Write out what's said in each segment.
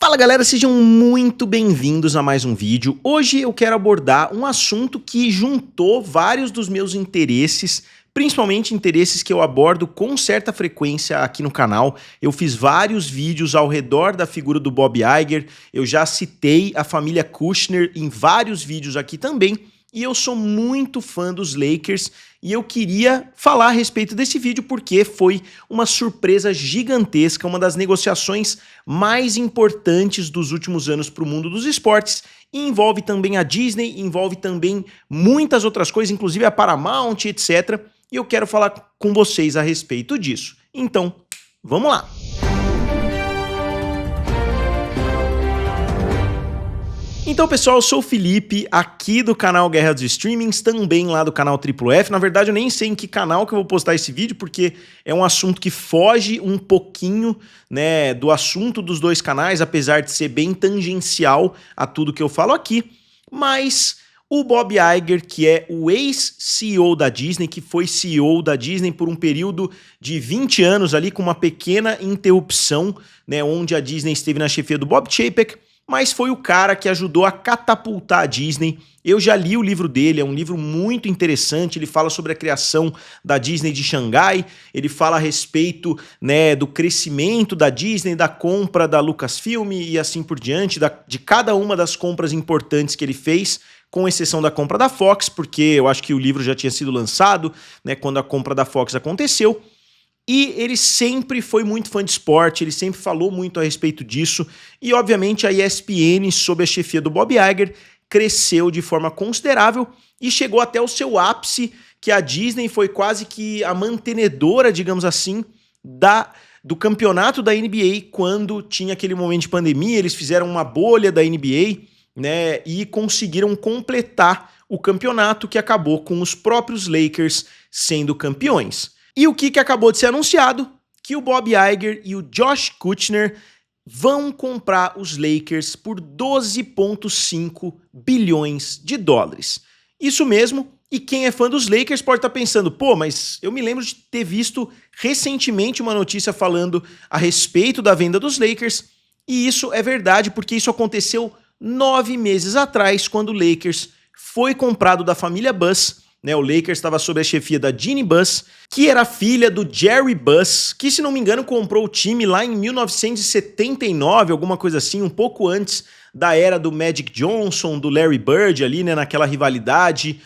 Fala galera, sejam muito bem-vindos a mais um vídeo. Hoje eu quero abordar um assunto que juntou vários dos meus interesses, principalmente interesses que eu abordo com certa frequência aqui no canal. Eu fiz vários vídeos ao redor da figura do Bob Iger, eu já citei a família Kushner em vários vídeos aqui também, e eu sou muito fã dos Lakers e eu queria falar a respeito desse vídeo porque foi uma surpresa gigantesca, uma das negociações mais importantes dos últimos anos para o mundo dos esportes, e envolve também a Disney, envolve também muitas outras coisas, inclusive a Paramount, etc. E eu quero falar com vocês a respeito disso. Então, vamos lá! Então pessoal, eu sou o Felipe, aqui do canal Guerra dos Streamings, também lá do canal Triplo F. Na verdade eu nem sei em que canal que eu vou postar esse vídeo, porque é um assunto que foge um pouquinho, né, do assunto dos dois canais, apesar de ser bem tangencial a tudo que eu falo aqui. Mas o Bob Iger, que é o ex-CEO da Disney, que foi CEO da Disney por um período de 20 anos ali, com uma pequena interrupção, né, onde a Disney esteve na chefia do Bob Chapek, mas foi o cara que ajudou a catapultar a Disney. Eu já li o livro dele, é um livro muito interessante, ele fala sobre a criação da Disney de Xangai, ele fala a respeito, né, do crescimento da Disney, da compra da Lucasfilm e assim por diante, de cada uma das compras importantes que ele fez, com exceção da compra da Fox, porque eu acho que o livro já tinha sido lançado, né, quando a compra da Fox aconteceu. E ele sempre foi muito fã de esporte, ele sempre falou muito a respeito disso, e obviamente a ESPN, sob a chefia do Bob Iger, cresceu de forma considerável e chegou até o seu ápice, que a Disney foi quase que a mantenedora, digamos assim, do campeonato da NBA, quando tinha aquele momento de pandemia, eles fizeram uma bolha da NBA, né, e conseguiram completar o campeonato, que acabou com os próprios Lakers sendo campeões. E o que acabou de ser anunciado? Que o Bob Iger e o Josh Kushner vão comprar os Lakers por 12,5 bilhões de dólares. Isso mesmo, e quem é fã dos Lakers pode estar pensando, pô, mas eu me lembro de ter visto recentemente uma notícia falando a respeito da venda dos Lakers, e isso é verdade porque isso aconteceu 9 meses atrás, quando o Lakers foi comprado da família Buss. O Lakers estava sob a chefia da Jeannie Buss, que era filha do Jerry Buss, que, se não me engano, comprou o time lá em 1979, alguma coisa assim, um pouco antes da era do Magic Johnson, do Larry Bird ali, né, naquela rivalidade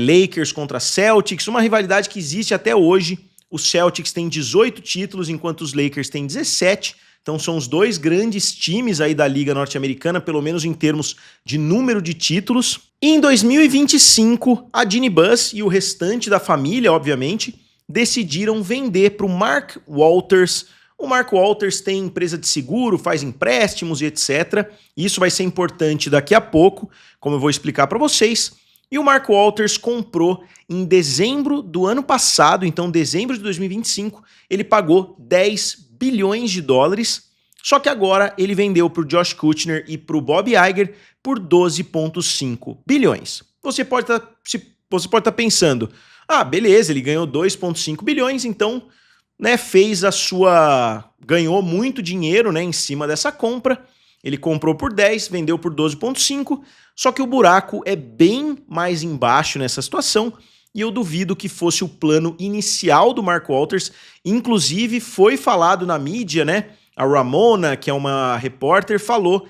Lakers contra Celtics, uma rivalidade que existe até hoje. Os Celtics têm 18 títulos, enquanto os Lakers têm 17. Então são os dois grandes times aí da Liga Norte-Americana, pelo menos em termos de número de títulos. E em 2025, a Jeannie Buss e o restante da família, obviamente, decidiram vender para o Mark Walters. O Mark Walters tem empresa de seguro, faz empréstimos e etc. Isso vai ser importante daqui a pouco, como eu vou explicar para vocês. E o Mark Walters comprou em dezembro do ano passado, então dezembro de 2025, ele pagou 10 bilhões de dólares, só que agora ele vendeu para o Josh Kushner e para o Bob Iger por 12,5 bilhões. Você pode estar pensando, ah, beleza, ele ganhou 2,5 bilhões, então, né, ganhou muito dinheiro, né, em cima dessa compra. Ele comprou por 10, vendeu por 12,5, só que o buraco é bem mais embaixo nessa situação, e eu duvido que fosse o plano inicial do Mark Walters. Inclusive foi falado na mídia, né? A Ramona, que é uma repórter, falou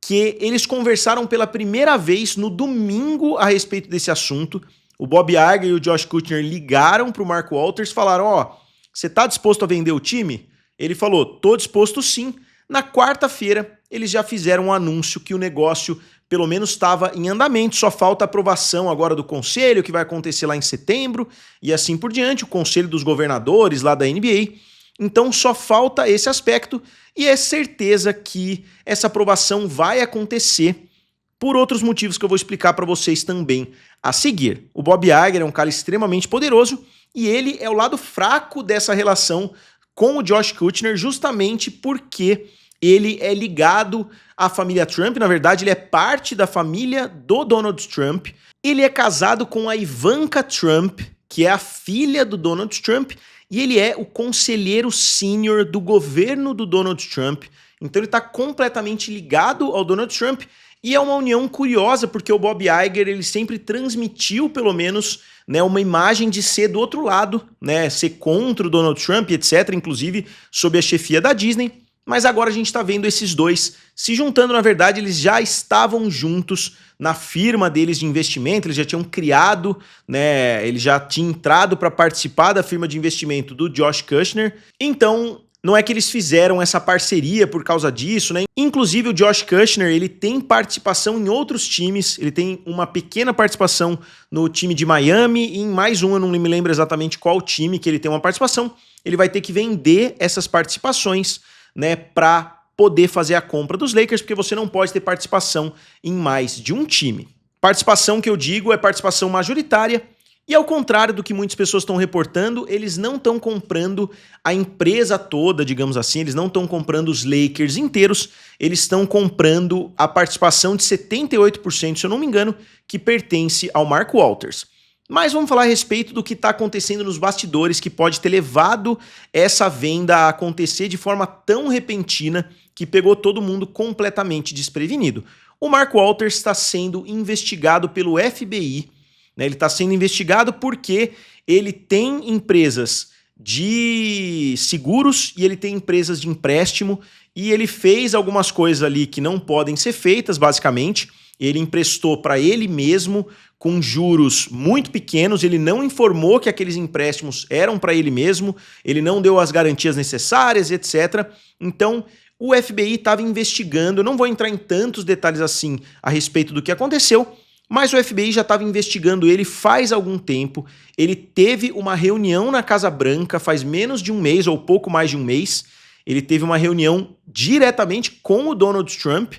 que eles conversaram pela primeira vez no domingo a respeito desse assunto. O Bob Iger e o Josh Kushner ligaram para o Mark Walters, falaram, ó, você tá disposto a vender o time? Ele falou, tô disposto sim. Na quarta-feira, eles já fizeram um anúncio que o negócio pelo menos estava em andamento, só falta a aprovação agora do conselho, que vai acontecer lá em setembro, e assim por diante, o conselho dos governadores lá da NBA. Então só falta esse aspecto, e é certeza que essa aprovação vai acontecer por outros motivos que eu vou explicar para vocês também a seguir. O Bob Iger é um cara extremamente poderoso, e ele é o lado fraco dessa relação com o Josh Kushner, justamente porque ele é ligado à família Trump. Na verdade, ele é parte da família do Donald Trump. Ele é casado com a Ivanka Trump, que é a filha do Donald Trump, e ele é o conselheiro sênior do governo do Donald Trump. Então ele está completamente ligado ao Donald Trump e é uma união curiosa porque o Bob Iger ele sempre transmitiu pelo menos, né, uma imagem de ser do outro lado, né, ser contra o Donald Trump, etc., inclusive sob a chefia da Disney. Mas agora a gente está vendo esses dois se juntando. Na verdade, eles já estavam juntos na firma deles de investimento, eles já tinham criado, né? Ele já tinha entrado para participar da firma de investimento do Josh Kushner. Então, não é que eles fizeram essa parceria por causa disso, né? Inclusive, o Josh Kushner, ele tem participação em outros times, ele tem uma pequena participação no time de Miami e em mais um, eu não me lembro exatamente qual time que ele tem uma participação. Ele vai ter que vender essas participações, né, para poder fazer a compra dos Lakers, porque você não pode ter participação em mais de um time. Participação que eu digo é participação majoritária, e ao contrário do que muitas pessoas estão reportando, eles não estão comprando a empresa toda, digamos assim, eles não estão comprando os Lakers inteiros, eles estão comprando a participação de 78%, se eu não me engano, que pertence ao Mark Walters. Mas vamos falar a respeito do que está acontecendo nos bastidores, que pode ter levado essa venda a acontecer de forma tão repentina que pegou todo mundo completamente desprevenido. O Mark Walters está sendo investigado pelo FBI, né? Ele está sendo investigado porque ele tem empresas de seguros e ele tem empresas de empréstimo e ele fez algumas coisas ali que não podem ser feitas, basicamente. Ele emprestou para ele mesmo com juros muito pequenos, ele não informou que aqueles empréstimos eram para ele mesmo, ele não deu as garantias necessárias, etc. Então, o FBI estava investigando, eu não vou entrar em tantos detalhes assim a respeito do que aconteceu, mas o FBI já estava investigando ele faz algum tempo, ele teve uma reunião na Casa Branca faz menos de um mês ou pouco mais de um mês, ele teve uma reunião diretamente com o Donald Trump,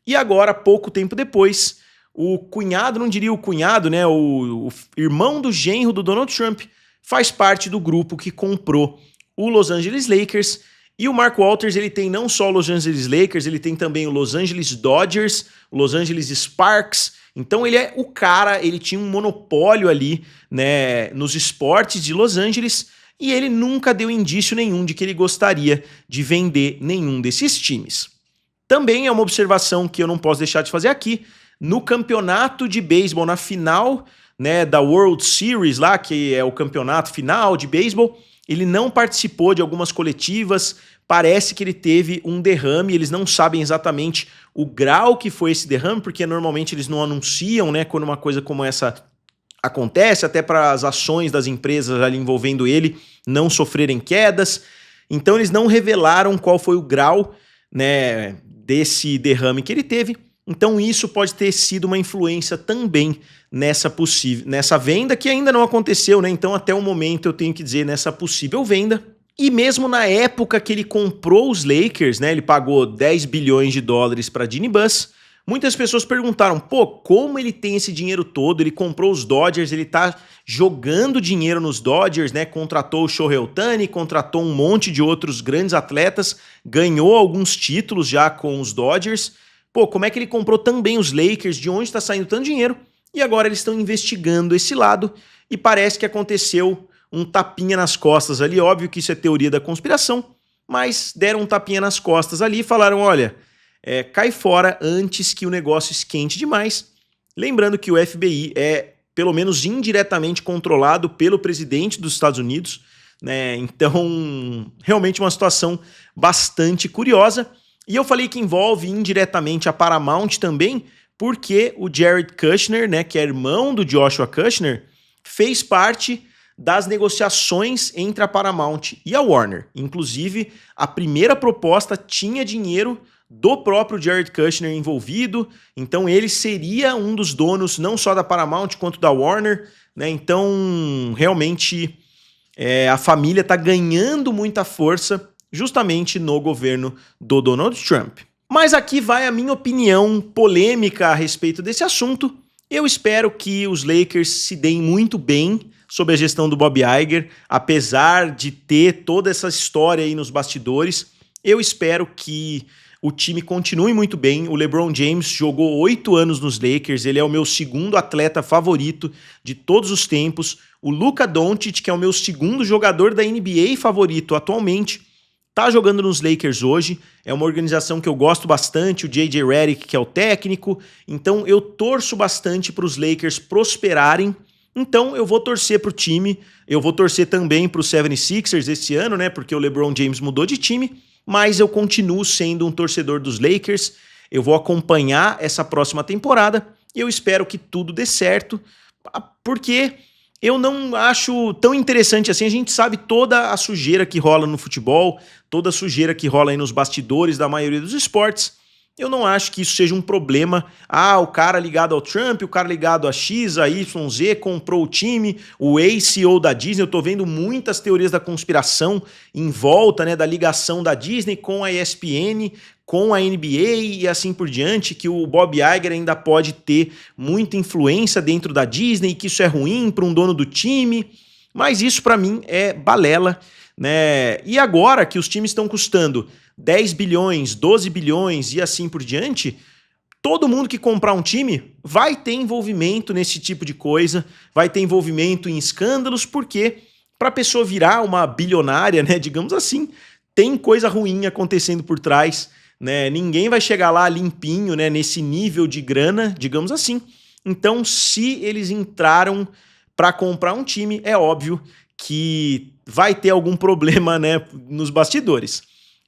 e agora, pouco tempo depois, o cunhado, não diria o cunhado, né? O irmão do genro do Donald Trump faz parte do grupo que comprou o Los Angeles Lakers. E o Mark Walters, ele tem não só o Los Angeles Lakers, ele tem também o Los Angeles Dodgers, o Los Angeles Sparks. Então ele é o cara, ele tinha um monopólio ali, né, nos esportes de Los Angeles e ele nunca deu indício nenhum de que ele gostaria de vender nenhum desses times. Também é uma observação que eu não posso deixar de fazer aqui. No campeonato de beisebol, na final, né, da World Series lá, que é o campeonato final de beisebol, ele não participou de algumas coletivas, parece que ele teve um derrame, eles não sabem exatamente o grau que foi esse derrame, porque normalmente eles não anunciam, né, quando uma coisa como essa acontece, até para as ações das empresas ali envolvendo ele não sofrerem quedas. Então eles não revelaram qual foi o grau, né, desse derrame que ele teve. Então isso pode ter sido uma influência também nessa venda, que ainda não aconteceu, né? Então até o momento eu tenho que dizer nessa possível venda. E mesmo na época que ele comprou os Lakers, né, ele pagou 10 bilhões de dólares para Jeannie Buss, muitas pessoas perguntaram, pô, como ele tem esse dinheiro todo? Ele comprou os Dodgers, ele tá jogando dinheiro nos Dodgers, né? Contratou o Shohei Ohtani, contratou um monte de outros grandes atletas, ganhou alguns títulos já com os Dodgers. Pô, como é que ele comprou também os Lakers? De onde está saindo tanto dinheiro? E agora eles estão investigando esse lado e parece que aconteceu um tapinha nas costas ali. Óbvio que isso é teoria da conspiração, mas deram um tapinha nas costas ali e falaram, olha, cai fora antes que o negócio esquente demais. Lembrando que o FBI é, pelo menos indiretamente, controlado pelo presidente dos Estados Unidos, né? Então, realmente uma situação bastante curiosa. E eu falei que envolve indiretamente a Paramount também, porque o Jared Kushner, né, que é irmão do Joshua Kushner, fez parte das negociações entre a Paramount e a Warner. Inclusive, a primeira proposta tinha dinheiro do próprio Jared Kushner envolvido, então ele seria um dos donos não só da Paramount quanto da Warner, né? Então, realmente, a família está ganhando muita força justamente no governo do Donald Trump. Mas aqui vai a minha opinião polêmica a respeito desse assunto. Eu espero que os Lakers se deem muito bem sob a gestão do Bob Iger, apesar de ter toda essa história aí nos bastidores. Eu espero que o time continue muito bem. O LeBron James jogou 8 anos nos Lakers, ele é o meu segundo atleta favorito de todos os tempos. O Luka Doncic, que é o meu segundo jogador da NBA favorito atualmente. tá jogando nos Lakers hoje, é uma organização que eu gosto bastante, o J.J. Redick, que é o técnico, então eu torço bastante para os Lakers prosperarem, então eu vou torcer para o time, eu vou torcer também para os 76ers esse ano, né, porque o LeBron James mudou de time, mas eu continuo sendo um torcedor dos Lakers, eu vou acompanhar essa próxima temporada e eu espero que tudo dê certo, porque eu não acho tão interessante assim. A gente sabe toda a sujeira que rola no futebol, toda a sujeira que rola aí nos bastidores da maioria dos esportes. Eu não acho que isso seja um problema. Ah, o cara ligado ao Trump, o cara ligado a X, a Y, Z, comprou o time, o ex-CEO da Disney. Eu tô vendo muitas teorias da conspiração em volta, né, da ligação da Disney com a ESPN, com a NBA e assim por diante, que o Bob Iger ainda pode ter muita influência dentro da Disney, que isso é ruim para um dono do time, mas isso para mim é balela, né? E agora que os times estão custando 10 bilhões, 12 bilhões e assim por diante, todo mundo que comprar um time vai ter envolvimento nesse tipo de coisa, vai ter envolvimento em escândalos, porque para a pessoa virar uma bilionária, né, digamos assim, tem coisa ruim acontecendo por trás, né? Ninguém vai chegar lá limpinho, né, nesse nível de grana, digamos assim. Então, se eles entraram para comprar um time, é óbvio que vai ter algum problema, né, nos bastidores.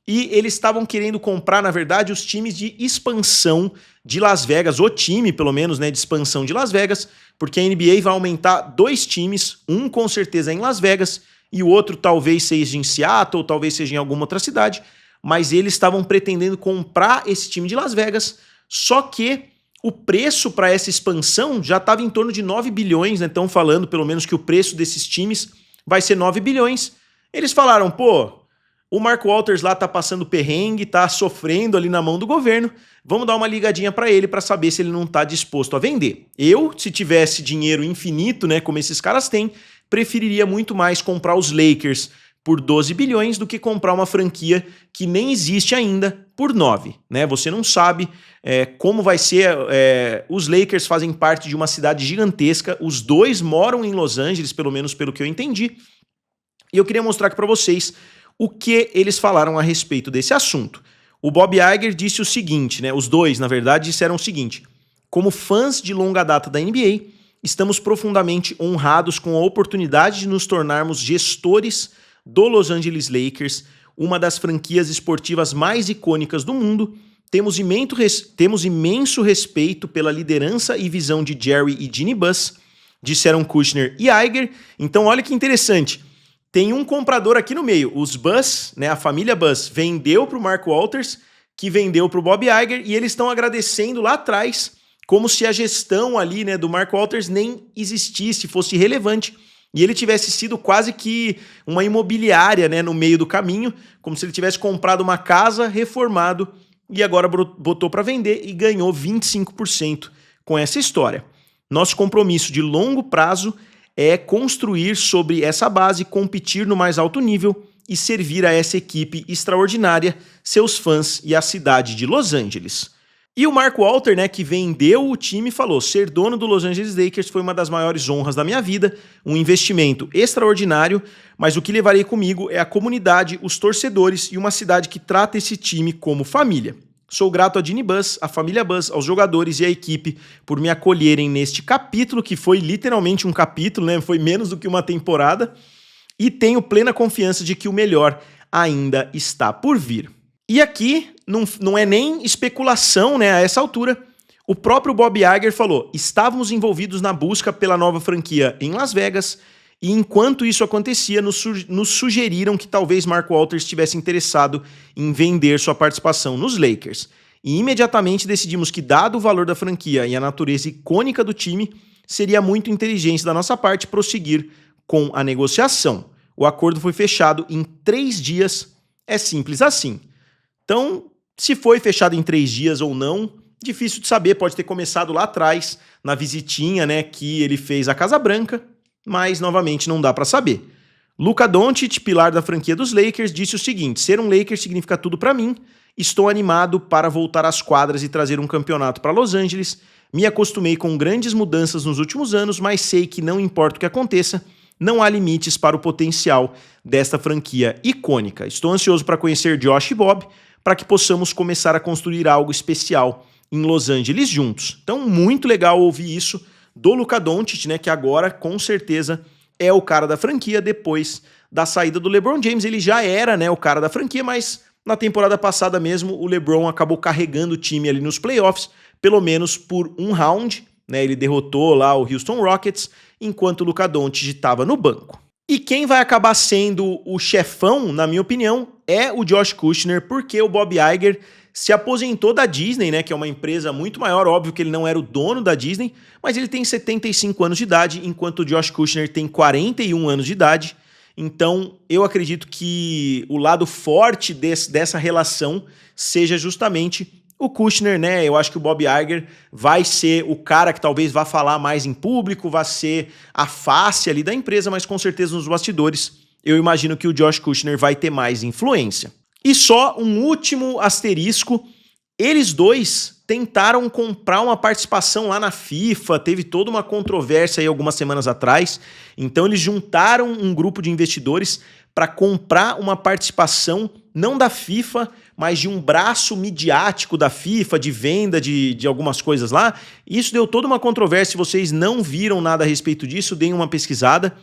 E eles estavam querendo comprar, na verdade, os times de expansão de Las Vegas, o time, pelo menos, né, de expansão de Las Vegas, porque a NBA vai aumentar 2 times, um com certeza em Las Vegas e o outro talvez seja em Seattle, talvez seja em alguma outra cidade, mas eles estavam pretendendo comprar esse time de Las Vegas, só que o preço para essa expansão já estava em torno de 9 bilhões, né? Estão falando pelo menos que o preço desses times vai ser 9 bilhões. Eles falaram, pô, o Mark Walters lá tá passando perrengue, tá sofrendo ali na mão do governo, vamos dar uma ligadinha para ele para saber se ele não tá disposto a vender. Eu, se tivesse dinheiro infinito, né, como esses caras têm, preferiria muito mais comprar os Lakers por 12 bilhões do que comprar uma franquia que nem existe ainda por 9, né? Você não sabe como vai ser. Os Lakers fazem parte de uma cidade gigantesca, os dois moram em Los Angeles, pelo menos pelo que eu entendi, e eu queria mostrar aqui para vocês o que eles falaram a respeito desse assunto. O Bob Iger disse o seguinte, né? Os dois, na verdade, disseram o seguinte: como fãs de longa data da NBA, estamos profundamente honrados com a oportunidade de nos tornarmos gestores do Los Angeles Lakers, uma das franquias esportivas mais icônicas do mundo. Temos imenso respeito pela liderança e visão de Jerry e Jeanie Buss, disseram Kushner e Iger. Então olha que interessante, tem um comprador aqui no meio, os Buss, né, a família Buss vendeu para o Mark Walters, que vendeu para o Bob Iger, e eles estão agradecendo lá atrás, como se a gestão ali, né, do Mark Walters nem existisse, fosse relevante, e ele tivesse sido quase que uma imobiliária, né, no meio do caminho, como se ele tivesse comprado uma casa, reformado, e agora botou para vender e ganhou 25% com essa história. Nosso compromisso de longo prazo é construir sobre essa base, competir no mais alto nível e servir a essa equipe extraordinária, seus fãs e a cidade de Los Angeles. E o Mark Walters, né, que vendeu o time, falou: ser dono do Los Angeles Lakers foi uma das maiores honras da minha vida, um investimento extraordinário, mas o que levarei comigo é a comunidade, os torcedores e uma cidade que trata esse time como família. Sou grato a Jeanie Buss, à família Buss, aos jogadores e à equipe por me acolherem neste capítulo, que foi literalmente um capítulo, né, foi menos do que uma temporada, e tenho plena confiança de que o melhor ainda está por vir. E aqui não é nem especulação, né, a essa altura. O próprio Bob Iger falou: estávamos envolvidos na busca pela nova franquia em Las Vegas e enquanto isso acontecia, nos sugeriram que talvez Mark Walters estivesse interessado em vender sua participação nos Lakers. E imediatamente decidimos que, dado o valor da franquia e a natureza icônica do time, seria muito inteligente da nossa parte prosseguir com a negociação. O acordo foi fechado em 3 dias, é simples assim. Então, se foi fechado em 3 dias ou não, difícil de saber, pode ter começado lá atrás, na visitinha, né, que ele fez à Casa Branca, mas, novamente, não dá para saber. Luka Doncic, pilar da franquia dos Lakers, disse o seguinte: ser um Lakers significa tudo para mim, estou animado para voltar às quadras e trazer um campeonato para Los Angeles, me acostumei com grandes mudanças nos últimos anos, mas sei que não importa o que aconteça, não há limites para o potencial desta franquia icônica. Estou ansioso para conhecer Josh e Bob, para que possamos começar a construir algo especial em Los Angeles juntos. Então, muito legal ouvir isso do Luka Doncic, né, que agora, com certeza, é o cara da franquia depois da saída do LeBron James. Ele já era, né, o cara da franquia, mas na temporada passada mesmo, o LeBron acabou carregando o time ali nos playoffs, pelo menos por um round, né, ele derrotou lá o Houston Rockets, enquanto o Luka Doncic estava no banco. E quem vai acabar sendo o chefão, na minha opinião, é o Josh Kushner, porque o Bob Iger se aposentou da Disney, né, que é uma empresa muito maior, óbvio que ele não era o dono da Disney, mas ele tem 75 anos de idade, enquanto o Josh Kushner tem 41 anos de idade. Então, eu acredito que o lado forte dessa relação seja justamente o Kushner, né? Eu acho que o Bob Iger vai ser o cara que talvez vá falar mais em público, vai ser a face ali da empresa, mas com certeza nos bastidores eu imagino que o Josh Kushner vai ter mais influência. E só um último asterisco, eles dois tentaram comprar uma participação lá na FIFA, teve toda uma controvérsia aí algumas semanas atrás, então eles juntaram um grupo de investidores para comprar uma participação não da FIFA, mas de um braço midiático da FIFA, de venda de algumas coisas lá. Isso deu toda uma controvérsia, se vocês não viram nada a respeito disso, deem uma pesquisada.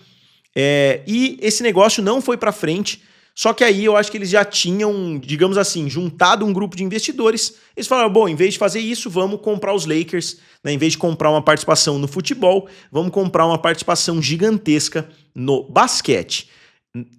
E esse negócio não foi para frente. Só que aí eu acho que eles já tinham, digamos assim, juntado um grupo de investidores. Eles falaram, bom, em vez de fazer isso, vamos comprar os Lakers, né? Em vez de comprar uma participação no futebol, vamos comprar uma participação gigantesca no basquete.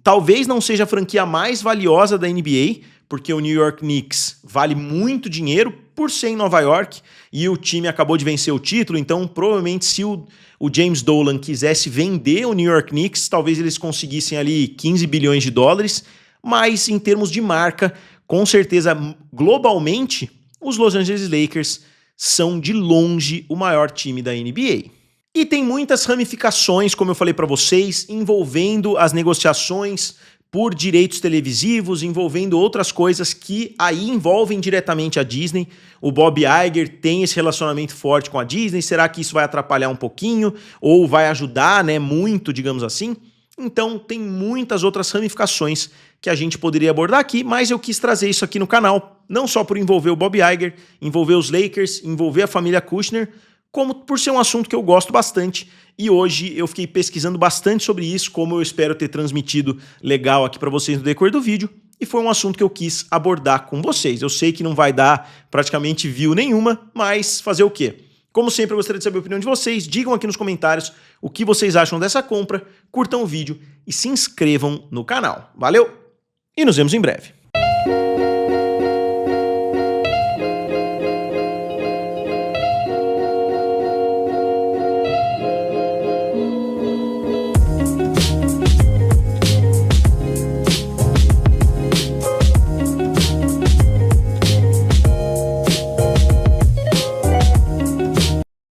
Talvez não seja a franquia mais valiosa da NBA, porque o New York Knicks vale muito dinheiro por ser em Nova York e o time acabou de vencer o título, então provavelmente se o James Dolan quisesse vender o New York Knicks, talvez eles conseguissem ali 15 bilhões de dólares, mas em termos de marca, com certeza, globalmente, os Los Angeles Lakers são de longe o maior time da NBA. E tem muitas ramificações, como eu falei para vocês, envolvendo as negociações por direitos televisivos, envolvendo outras coisas que aí envolvem diretamente a Disney. O Bob Iger tem esse relacionamento forte com a Disney. Será que isso vai atrapalhar um pouquinho? Ou vai ajudar, né, muito, digamos assim? Então, tem muitas outras ramificações que a gente poderia abordar aqui, mas eu quis trazer isso aqui no canal, não só por envolver o Bob Iger, envolver os Lakers, envolver a família Kushner, como por ser um assunto que eu gosto bastante, e hoje eu fiquei pesquisando bastante sobre isso, como eu espero ter transmitido legal aqui para vocês no decorrer do vídeo, e foi um assunto que eu quis abordar com vocês. Eu sei que não vai dar praticamente view nenhuma, mas fazer o quê? Como sempre, eu gostaria de saber a opinião de vocês, digam aqui nos comentários o que vocês acham dessa compra, curtam o vídeo e se inscrevam no canal. Valeu, e nos vemos em breve.